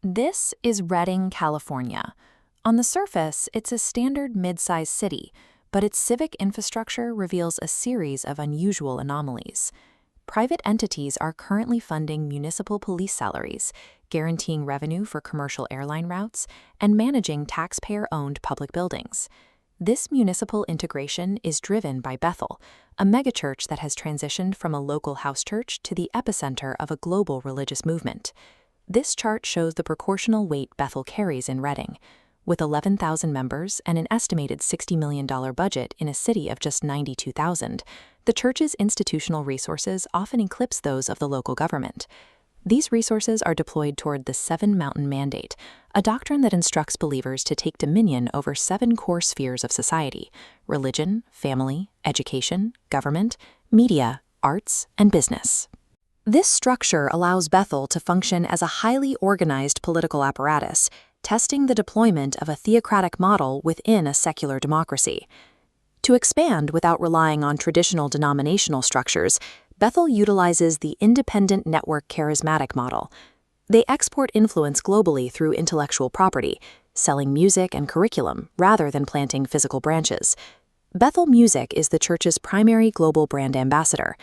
This is Redding, California. On the surface, it's a standard mid-sized city, but its civic infrastructure reveals a series of unusual anomalies. Private entities are currently funding municipal police salaries, guaranteeing revenue for commercial airline routes, and managing taxpayer-owned public buildings. This municipal integration is driven by Bethel, a megachurch that has transitioned from a local house church to the epicenter of a global religious movement. This chart shows the proportional weight Bethel carries in Redding. With 11,000 members and an estimated $60 million budget in a city of just 92,000, the church's institutional resources often eclipse those of the local government. These resources are deployed toward the Seven Mountain Mandate, a doctrine that instructs believers to take dominion over 7 core spheres of society: religion, family, education, government, media, arts, and business. This structure allows Bethel to function as a highly organized political apparatus, testing the deployment of a theocratic model within a secular democracy. To expand without relying on traditional denominational structures, Bethel utilizes the independent network charismatic model. They export influence globally through intellectual property, selling music and curriculum rather than planting physical branches. Bethel Music is the church's primary global brand ambassador.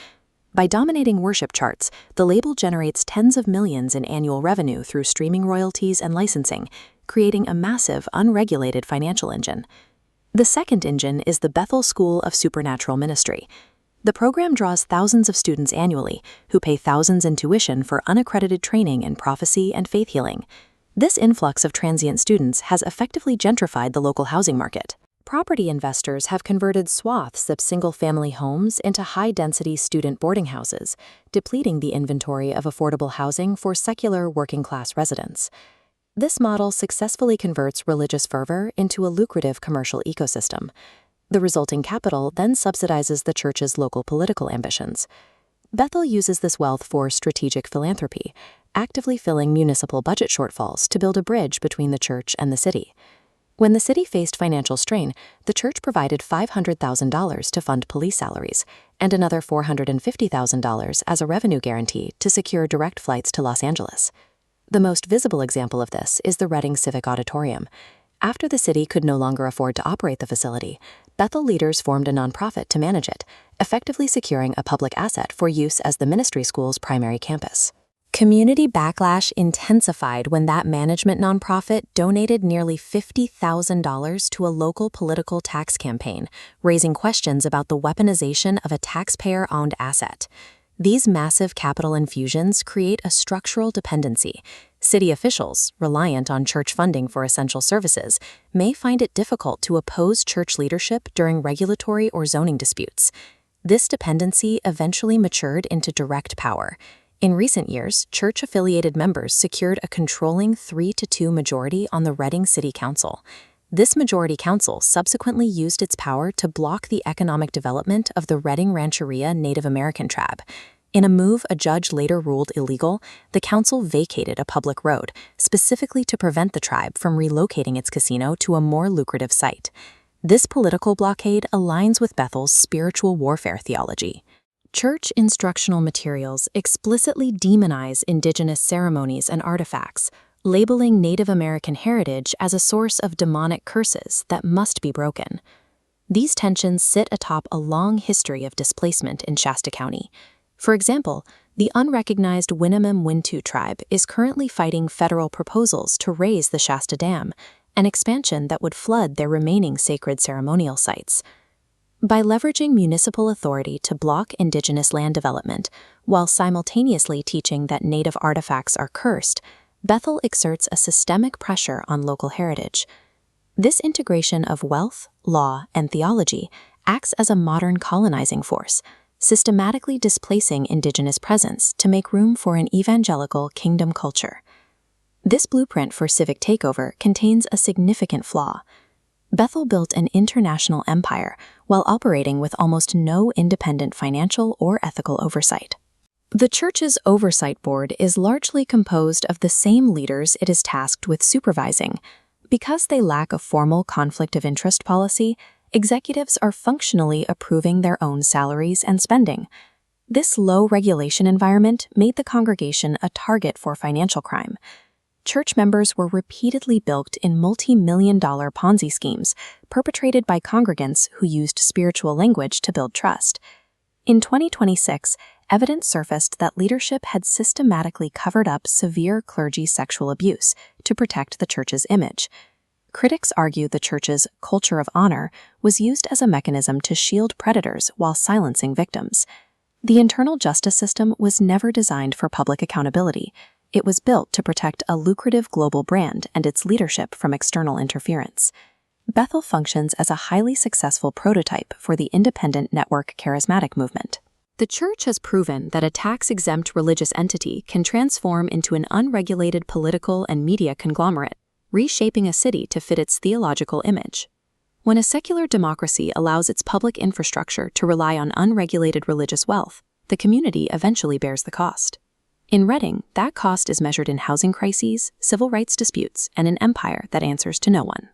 By dominating worship charts, the label generates tens of millions in annual revenue through streaming royalties and licensing, creating a massive, unregulated financial engine. The second engine is the Bethel School of Supernatural Ministry. The program draws thousands of students annually, who pay thousands in tuition for unaccredited training in prophecy and faith healing. This influx of transient students has effectively gentrified the local housing market. Property investors have converted swaths of single-family homes into high-density student boarding houses, depleting the inventory of affordable housing for secular working-class residents. This model successfully converts religious fervor into a lucrative commercial ecosystem. The resulting capital then subsidizes the church's local political ambitions. Bethel uses this wealth for strategic philanthropy, actively filling municipal budget shortfalls to build a bridge between the church and the city. When the city faced financial strain, the church provided $500,000 to fund police salaries and another $450,000 as a revenue guarantee to secure direct flights to Los Angeles. The most visible example of this is the Redding Civic Auditorium. After the city could no longer afford to operate the facility, Bethel leaders formed a nonprofit to manage it, effectively securing a public asset for use as the ministry school's primary campus. Community backlash intensified when that management nonprofit donated nearly $50,000 to a local political tax campaign, raising questions about the weaponization of a taxpayer-owned asset. These massive capital infusions create a structural dependency. City officials, reliant on church funding for essential services, may find it difficult to oppose church leadership during regulatory or zoning disputes. This dependency eventually matured into direct power. In recent years, church-affiliated members secured a controlling 3-2 majority on the Redding City Council. This majority council subsequently used its power to block the economic development of the Redding Rancheria Native American tribe. In a move a judge later ruled illegal, the council vacated a public road, specifically to prevent the tribe from relocating its casino to a more lucrative site. This political blockade aligns with Bethel's spiritual warfare theology. Church instructional materials explicitly demonize indigenous ceremonies and artifacts, labeling Native American heritage as a source of demonic curses that must be broken. These tensions sit atop a long history of displacement in Shasta County. For example, the unrecognized Winnemem-Wintu tribe is currently fighting federal proposals to raise the Shasta Dam, an expansion that would flood their remaining sacred ceremonial sites. By leveraging municipal authority to block indigenous land development, while simultaneously teaching that native artifacts are cursed, Bethel exerts a systemic pressure on local heritage. This integration of wealth, law, and theology acts as a modern colonizing force, systematically displacing indigenous presence to make room for an evangelical kingdom culture. This blueprint for civic takeover contains a significant flaw. Bethel built an international empire while operating with almost no independent financial or ethical oversight. The church's oversight board is largely composed of the same leaders it is tasked with supervising. Because they lack a formal conflict of interest policy, executives are functionally approving their own salaries and spending. This low regulation environment made the congregation a target for financial crime. church members were repeatedly bilked in multi-million-dollar Ponzi schemes perpetrated by congregants who used spiritual language to build trust. In 2026, evidence surfaced that leadership had systematically covered up severe clergy sexual abuse to protect the church's image. Critics argue the church's culture of honor was used as a mechanism to shield predators while silencing victims. The internal justice system was never designed for public accountability. It was built to protect a lucrative global brand and its leadership from external interference. Bethel functions as a highly successful prototype for the independent network charismatic movement. The church has proven that a tax-exempt religious entity can transform into an unregulated political and media conglomerate, reshaping a city to fit its theological image. When a secular democracy allows its public infrastructure to rely on unregulated religious wealth, the community eventually bears the cost. In Reading, that cost is measured in housing crises, civil rights disputes, and an empire that answers to no one.